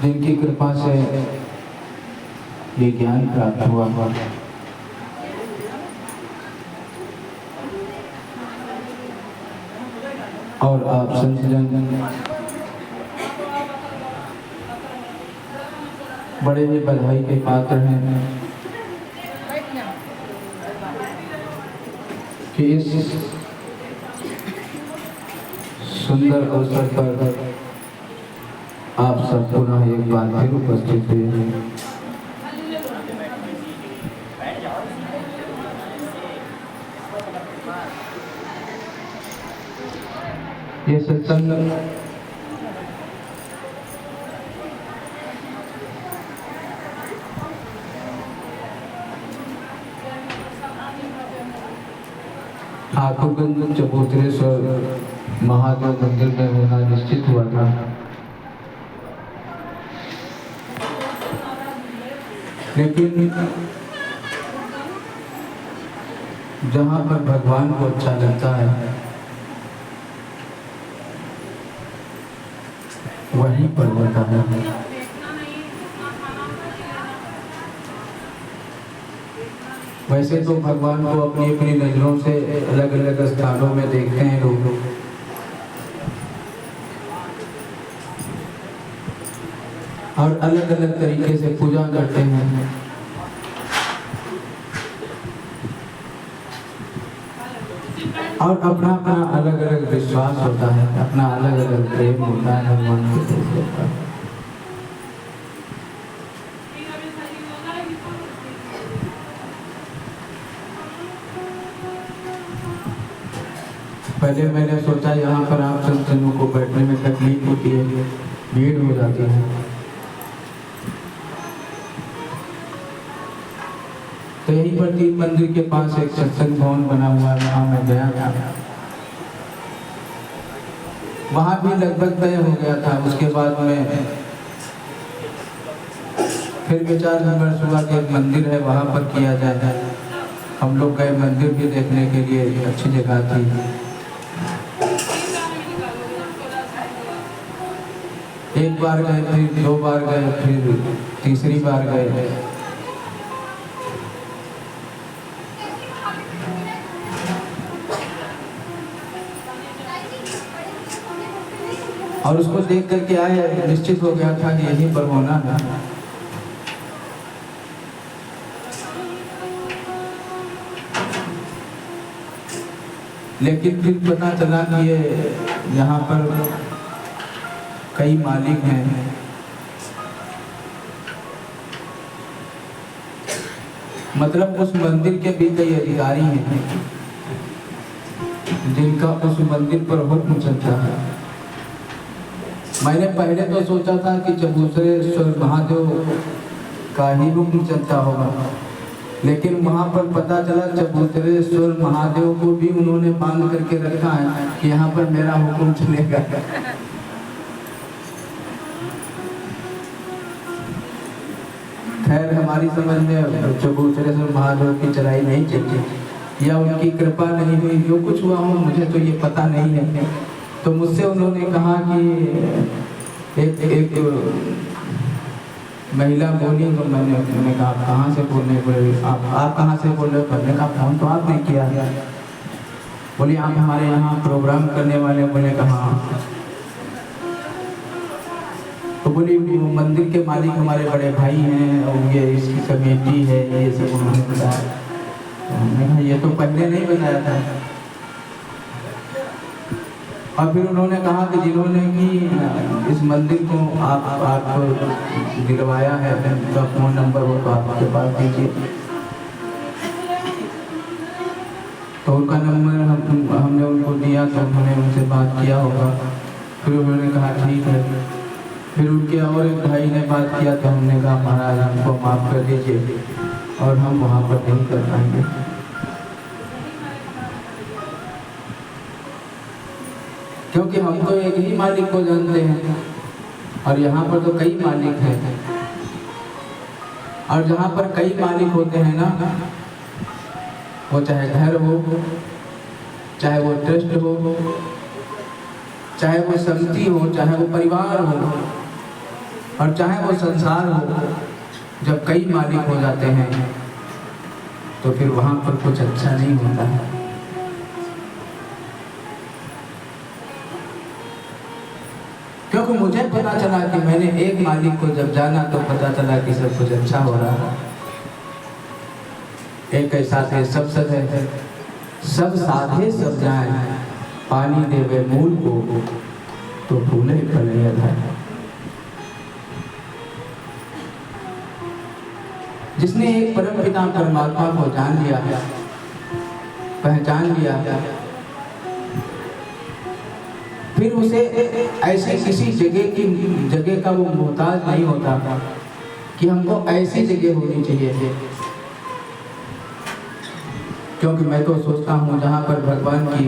जिनकी कृपा से ये ज्ञान प्राप्त हुआ। और आप संतजन बड़े ही बधाई के पात्र हैं कि इस सुंदर अवसर पर आप सब पुनः एक बार फिर उपस्थित हुए हैं। ये सत्संग ठाकुरगंज चबूतरेश्वर महादेव मंदिर में होना निश्चित हुआ था, लेकिन जहाँ पर भगवान को अच्छा लगता है वहीं पर होता है। वैसे तो भगवान को अपनी अपनी नजरों से अलग अलग स्थानों में देखते हैं लोग, और अलग अलग तरीके से पूजा करते हैं। और अपना अपना अलग अलग विश्वास होता है, अपना अलग अलग प्रेम होता है भगवान के प्रति। पहले मैंने सोचा यहाँ पर आप संतजनों को बैठने में तकलीफ होती है, भीड़ हो जाती है, तो यहीं पर तीन मंदिर के पास एक सत्संग भवन बना हुआ है, वहाँ मैं गया था। वहाँ भी लगभग तय हो गया था। उसके बाद में फिर विचार विमर्श हुआ कि एक मंदिर है वहाँ पर किया जाए। हम लोग गए, मंदिर भी देखने के लिए अच्छी जगह थी। एक बार गए, फिर दो बार गए, फिर तीसरी बार गए। और उसको देख करके आए, निश्चित हो गया था कि यहीं पर होना है। लेकिन फिर पता चला कि ये यहाँ पर कई मालिक हैं, मतलब उस मंदिर के भी कई अधिकारी हैं जिनका उस मंदिर पर हुक्म चलता है। मैंने पहले तो सोचा था कि चबूतरेश्वर महादेव का ही हुक्म चलता होगा, लेकिन वहाँ पर पता चला चबूतरेश्वर महादेव को भी उन्होंने बांध करके रखा है कि यहाँ पर मेरा हुक्म चलेगा। खैर, हमारी समझ में चबूतरेश्वर महादेव की चढ़ाई नहीं चलती, या उनकी कृपा नहीं हुई, जो कुछ हुआ हो मुझे तो ये पता नहीं है। तो मुझसे उन्होंने कहा कि एक महिला बोली, तो मैंने कहा कहाँ से बोलने बोले, आप कहाँ से बोल रहे हो? मैंने कहा फोन तो आपने किया। बोली आप हमारे यहाँ प्रोग्राम करने वाले? बोले कहा। तो बोली वो मंदिर के मालिक हमारे बड़े भाई हैं, और ये इसकी कमेटी है, ये सब उन्होंने बताया। मैंने कहा ये तो पहले नहीं बताया था। और फिर उन्होंने कहा कि जिन्होंने कि इस मंदिर को आप दिलवाया है, उनका फोन नंबर हो तो आप आपके पास दीजिए। तो उनका नंबर हमने उनको दिया, तो उन्होंने उनसे बात किया होगा। फिर उन्होंने कहा ठीक है। फिर उनके और एक भाई ने बात किया, तो हमने कहा महाराज हमको माफ़ कर दीजिए, और हम वहाँ पर नहीं कर पाएंगे। क्योंकि हम तो एक ही मालिक को जानते हैं, और यहाँ पर तो कई मालिक हैं। और जहाँ पर कई मालिक होते हैं ना, वो चाहे घर हो, चाहे वो ट्रस्ट हो, चाहे वो समिति हो, चाहे वो परिवार हो, और चाहे वो संसार हो, जब कई मालिक हो जाते हैं तो फिर वहाँ पर कुछ अच्छा नहीं होता है। क्योंकि मुझे पता चला कि मैंने एक मालिक को जब जाना तो पता चला कि सब कुछ अच्छा हो रहा है। एक ऐसा थे सब सधे, सब साधे सब जाए, पानी देवे मूल को तो फूले फले अधाए। जिसने एक परम पिता परमात्मा को जान लिया, पहचान लिया, फिर उसे ऐसे किसी जगह का वो मोहताज नहीं होता कि हमको ऐसी जगह होनी चाहिए। क्योंकि मैं तो सोचता हूँ जहाँ पर भगवान की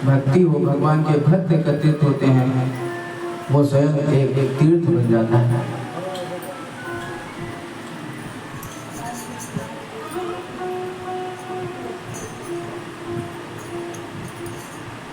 भक्ति हो, भगवान के भक्त एकत्रित होते हैं, वो स्वयं एक तीर्थ बन जाता है।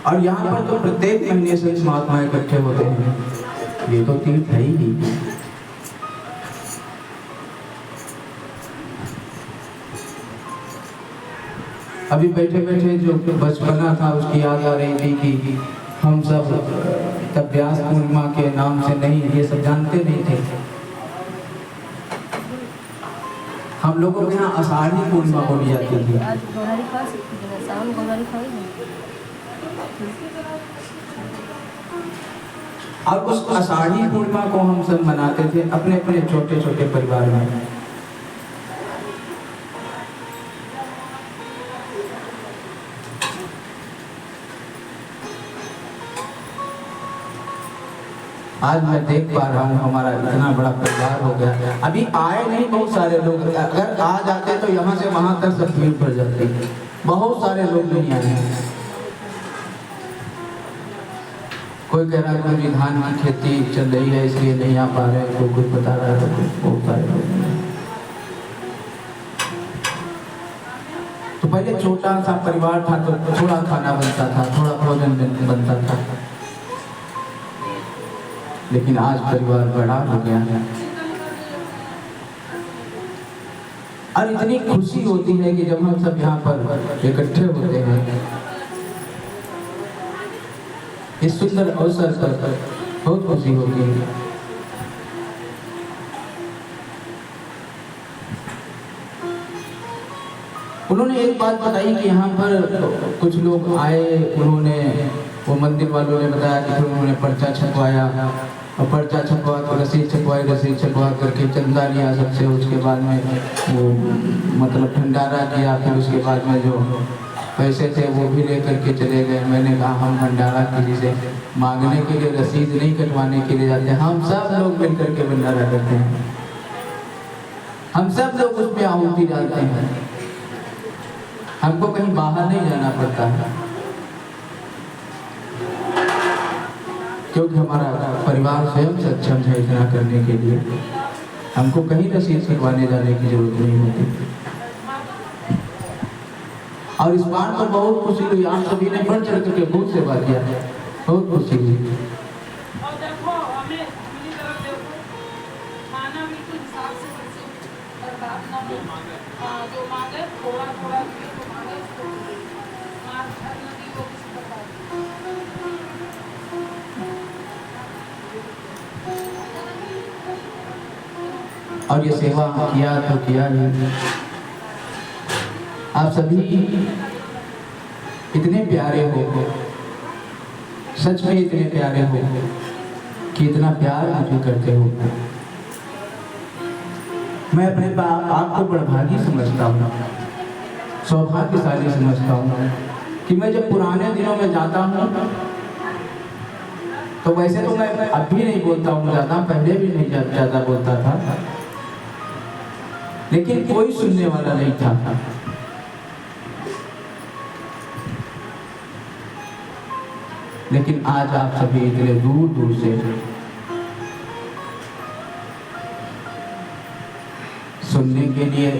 और यहाँ पर तो प्रत्येक महीने से महात्मा इकट्ठे होते हैं, ये तो तीर्थ है ही। अभी बैठे बैठे जो बचपना था उसकी याद आ रही थी कि हम सब तब व्यास पूर्णिमा के नाम से नहीं, ये सब जानते नहीं थे। हम लोगों के यहाँ आषाढ़ी पूर्णिमा बोली जाती थी। और उस आषाढ़ी पूर्णिमा को हम सब मनाते थे अपने अपने छोटे छोटे परिवार में। आज मैं देख पा रहा हूँ हमारा इतना बड़ा परिवार हो गया। अभी आए नहीं बहुत सारे लोग, अगर आ जाते तो यहाँ से वहां तक सब भीड़ भर जाती। बहुत सारे लोग नहीं आए हैं। कोई कह रहा है कि धान की खेती चल रही है इसलिए नहीं आ पा रहे, कोई कुछ बता रहा है, तो बहुत सारे लोग। तो पहले छोटा सा परिवार था तो थोड़ा खाना बनता था, थोड़ा भोजन बनता था, लेकिन आज परिवार बड़ा हो गया है। और इतनी खुशी होती है कि जब हम सब यहाँ पर इकट्ठे होते हैं इस सुंदर अवसर पर, बहुत खुशी होती है। उन्होंने एक बात बताई कि यहाँ पर कुछ लोग आए, उन्होंने वो मंदिर वालों ने बताया कि फिर उन्होंने पर्चा छपवाया, और पर्चा छपवा कर रसीद छपवा करके चंदा लिया सबसे। उसके बाद में वो मतलब भंडारा किया, फिर उसके बाद में जो पैसे थे वो भी लेकर के चले गए। मैंने कहा हम भंडारा किसी से मांगने के लिए, रसीद नहीं कटवाने के लिए जाते हैं, हम सब लोग मिलकर के भंडारा करते हैं, हम सब लोग उसमें आहुति डालते हैं, हमको कहीं बाहर नहीं जाना पड़ता है। क्योंकि हमारा परिवार स्वयं सक्षम है इतना करने के लिए, हमको कहीं रसीद कटवाने जाने की जरूरत नहीं होती। और इस बार तो बहुत खुशी हुई, आप सभी ने बढ़ चढ़ करके बहुत सेवा किया, बहुत खुशी हुई। और ये सेवा किया तो किया ही। आप सभी इतने प्यारे हो, सच में इतने प्यारे हो कि इतना प्यार मुझे करते हो। मैं अपने आप को बड़भागी समझता हूँ, सौभाग्यशाली समझता हूँ कि मैं जब पुराने दिनों में जाता हूँ तो वैसे तो मैं अब भी नहीं बोलता हूँ ज़्यादा, पहले भी नहीं ज़्यादा बोलता था, लेकिन कोई सुनने वाला नहीं था। लेकिन आज आप सभी इतने दूर दूर से सुनने के लिए,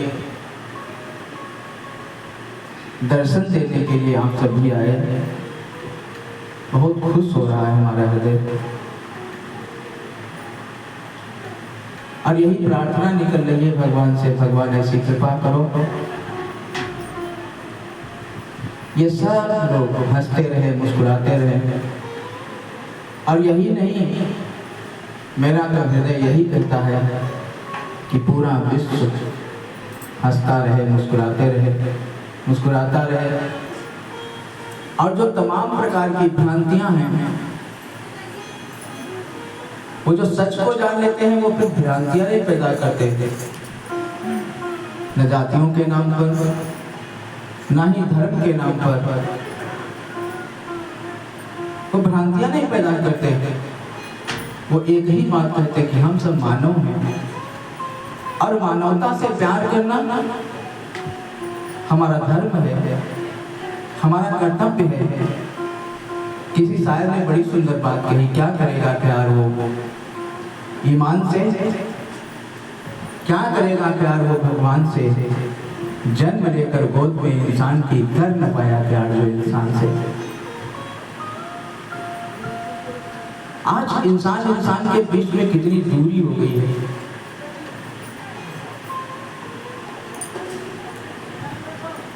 दर्शन देने के लिए आप सभी आए। बहुत खुश हो रहा है हमारा हृदय। और यही प्रार्थना निकल रही है भगवान से, भगवान ऐसी कृपा करो ये सब लोग हंसते रहे, मुस्कुराते रहे। और यही नहीं, मेरा तो हृदय यही कहता है कि पूरा विश्व हंसता रहे, मुस्कुराते रहे, मुस्कुराता रहे। और जो तमाम प्रकार की भ्रांतियां हैं, वो जो सच को जान लेते हैं वो फिर भ्रांतियां नहीं पैदा करते थे, न जातियों के नाम पर, ना ही धर्म के नाम पर। वो भ्रांतियां नहीं पैदा करते, वो एक ही बात कहते कि हम सब मानव हैं और मानवता से प्यार करना हमारा धर्म है, हमारा कर्तव्य है। किसी शायर ने बड़ी सुंदर बात कही, क्या करेगा प्यार वो ईमान से, क्या करेगा प्यार वो भगवान से, जन्म लेकर गोद में इंसान की कर न पाया प्यार जो इंसान से। आज इंसान के बीच में कितनी दूरी हो गई है।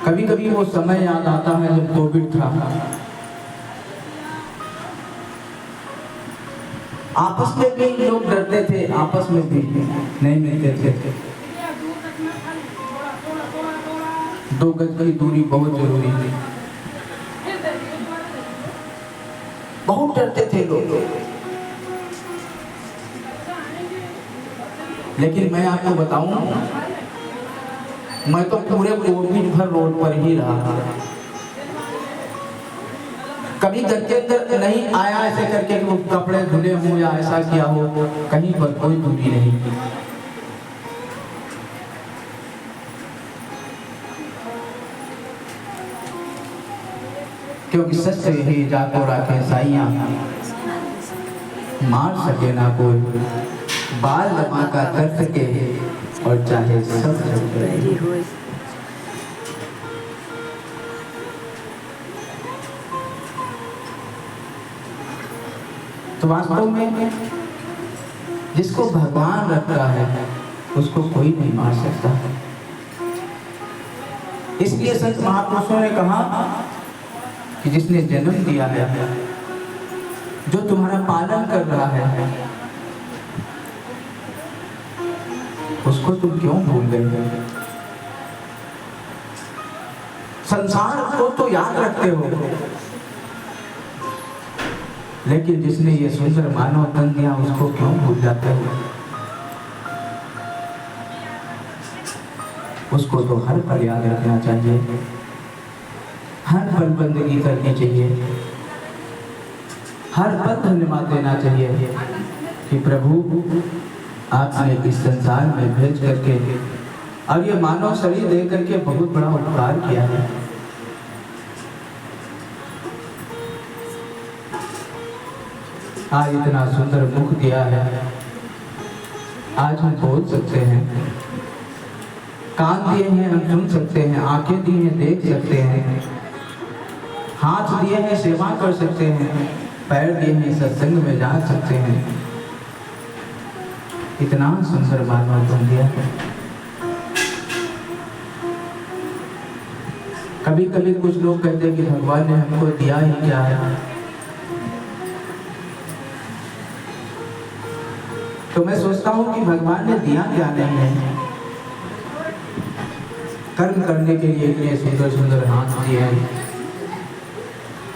कभी कभी वो समय याद आता है जब कोविड था, आपस में भी लोग डरते थे, आपस में भी नहीं मिलते थे। 2 गज की दूरी बहुत जरूरी थी, बहुत डरते थे लोग। लेकिन मैं आपको बताऊं, मैं तो पूरे कोविड भर रोड पर ही रहा। कभी घर के अंदर नहीं आया ऐसे करके कि वो कपड़े धुले हों या ऐसा किया हो, कहीं पर कोई दूरी नहीं। क्योंकि सच ही जाको राखे साइयां, मार सके ना कोई, बाल लमा का कर सके और चाहे सब रहे। तो वास्तव में जिसको भगवान रखता है उसको कोई नहीं मार सकता। इसलिए संत महापुरुषों ने कहा कि जिसने जन्म दिया है, जो तुम्हारा पालन कर रहा है, उसको तुम क्यों भूल गए? संसार को तो याद रखते हो, लेकिन जिसने ये सुंदर मानव तन दिया उसको क्यों भूल जाते हो? उसको तो हर पल याद रखना चाहिए, हर पल बंदगी करनी चाहिए, हर पल धन्यवाद देना चाहिए कि प्रभु आपने इस संसार में भेज करके और ये मानव शरीर दे करके बहुत बड़ा उपकार किया है। आज इतना सुंदर मुख दिया है, आज हम बोल सकते हैं, कान दिए हैं हम सुन सकते हैं, आंखें दी हैं देख सकते हैं, हाथ दिए हैं सेवा कर सकते हैं, पैर दिए हैं सत्संग में जा सकते हैं। इतना सुंदर मानव बन दिया है। कभी कभी कुछ लोग कहते हैं कि भगवान ने हमको दिया ही क्या है। तो मैं सोचता हूँ कि भगवान ने दिया क्या नहीं है। कर्म करने के लिए इतने सुंदर सुंदर हाथ दिए हैं,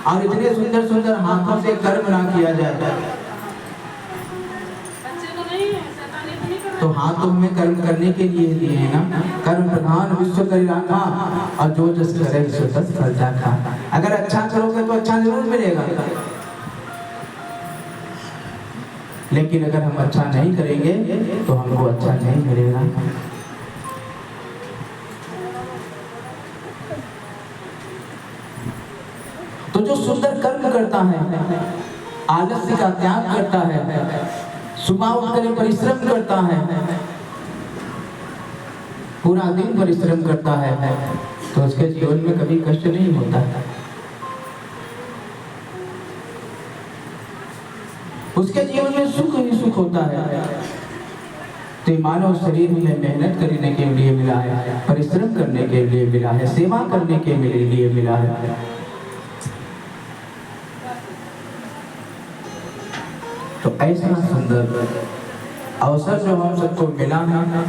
और इतने सुंदर सुंदर हाथों से कर्म ना किया जाए तो हाथ तो हमें कर्म करने के लिए दिए हैं ना। कर्म प्रधान विश्व कल्याणा और जो जस करे सो तस फल जाता। अगर अच्छा करोगे तो अच्छा जरूर मिलेगा, लेकिन अगर हम अच्छा नहीं करेंगे तो हमको अच्छा नहीं मिलेगा। तो जो सुंदर कर्म करता है, आलस्य का त्याग करता है, सुबह उठकर परिश्रम करता है, पूरा दिन परिश्रम करता है, तो उसके जीवन में कभी कष्ट नहीं होता है। उसके जीवन में सुख ही सुख होता है। तो ये मानव शरीर में मेहनत करने के लिए मिला है, परिश्रम करने के लिए मिला है, सेवा करने के लिए मिला है। तो ऐसा सुंदर अवसर जो हम सबको मिला है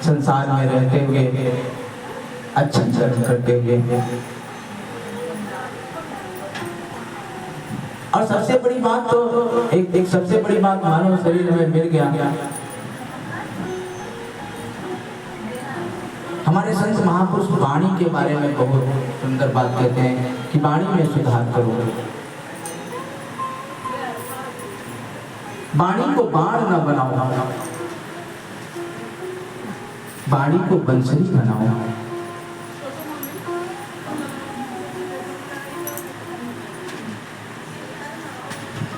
संसार में रहते हुए, अच्छा कर्म करते हुए, और सबसे बड़ी बात तो एक सबसे बड़ी बात मानव शरीर में मिल गया। हमारे संत महापुरुष वाणी के बारे में बहुत सुंदर बात कहते हैं कि वाणी में सुधार करो, वाणी को बाण न बनाओ, वाणी को बंसरी बनाओ।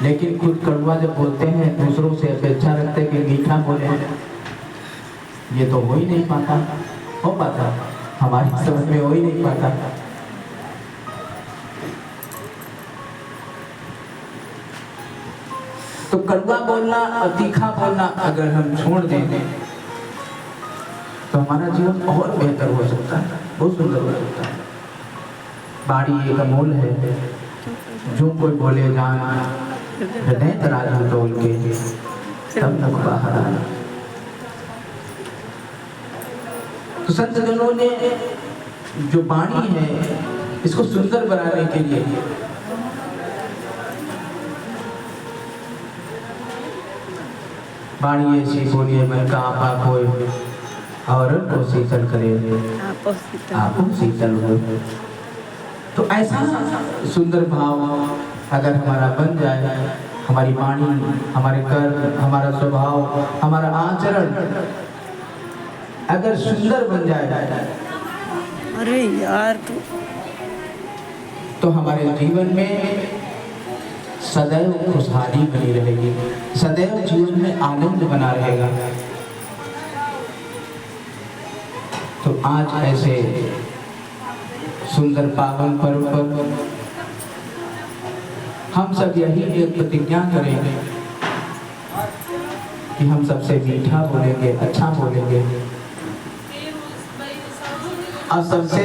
लेकिन खुद कड़वा जब बोलते हैं दूसरों से अपेक्षा रखते हैं कि मीठा बोले, ये तो हो ही नहीं पाता, हो पाता हमारी समझ में हो ही नहीं पाता। तो कड़वा बोलना और तीखा बोलना अगर हम छोड़ दें तो हमारा जीवन और बेहतर हो सकता है, बहुत सुंदर हो सकता है। वाणी एक अमूल है, जो कोई बोले जान हृदय तराजू तोल के तब मुख बाहर आए। तो संत जनों ने जो वाणी है इसको सुंदर बनाने के लिए वाणी ऐसी बोलिए मन का आपा कोई और को शीतल करे आपो शीतल हो। तो ऐसा सुंदर भाव अगर हमारा बन जाए, हमारी वाणी, हमारे कर्म, हमारा स्वभाव, हमारा आचरण अगर सुंदर बन जाए, अरे यार तो हमारे जीवन में सदैव खुशहाली बनी रहेगी, सदैव जीवन में आनंद बना रहेगा। तो आज ऐसे सुंदर पावन पर्व पर हम सब यही एक प्रतिज्ञा करेंगे कि हम सबसे मीठा बोलेंगे, अच्छा बोलेंगे। अब सबसे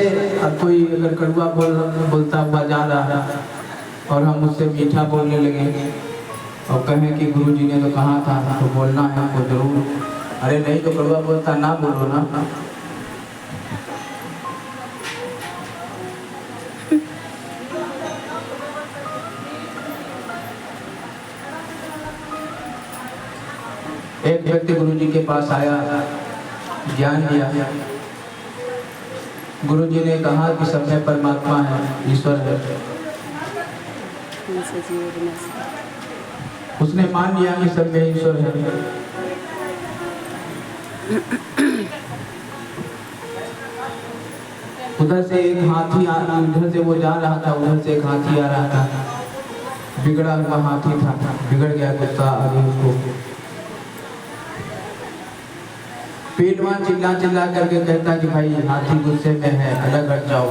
कोई अगर कड़वा बोलता हुआ जा रहा है और हम उससे मीठा बोलने लगे और कहें कि गुरुजी ने तो कहा था तो बोलना है तो जरूर, अरे नहीं तो कड़वा बोलता ना बोलो ना। एक व्यक्ति गुरुजी के पास आया, ज्ञान दिया। गुरुजी ने कहा कि सब में परमात्मा है, ईश्वर है। उसने मान लिया कि सब में ईश्वर है। उधर से एक हाथी उधर से वो जा रहा था, उधर से एक हाथी आ रहा था, बिगड़ा हुआ हाथी था, बिगड़ गया, गुस्सा आ गया उसको। पहलवान चिल्ला चिल्ला करके कहता कि भाई हाथी गुस्से में है, अलग हट जाओ।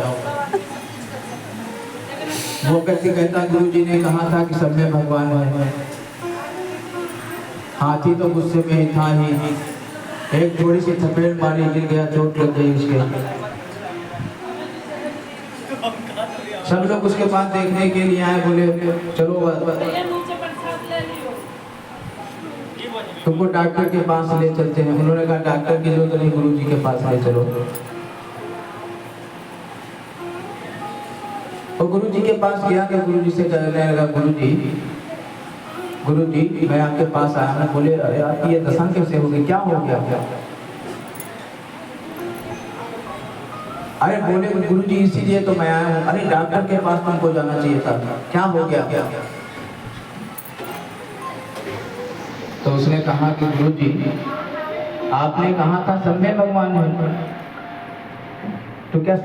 वो व्यक्ति कहता गुरुजी ने कहा था कि सब में भगवान है। हाथी तो गुस्से में ही था ही, एक थोड़ी सी थपेड़ मारी, गिर गया, चोट लग गई उसके। सब लोग उसके पास देखने के लिए आए, बोले चलो तुमको डॉक्टर के पास ले चलते हैं। उन्होंने कहा डॉक्टर की जरूरत नहीं, गुरुजी के पास ले चलो। और गुरुजी के पास गया कि गुरुजी से कहने लगा, गुरुजी मैं आपके पास आया हूँ। बोले अरे आपकी ये दशा कैसे हो गई, क्या हो गया? अरे बोले गुरुजी इसीलिए तो मैं आया हूँ। अरे डॉक्टर के पास तुमको जाना चाहिए था, क्या हो गया? तो उसने कहा कि गुरुजी आपने कहा था सब में भगवान है, तो क्या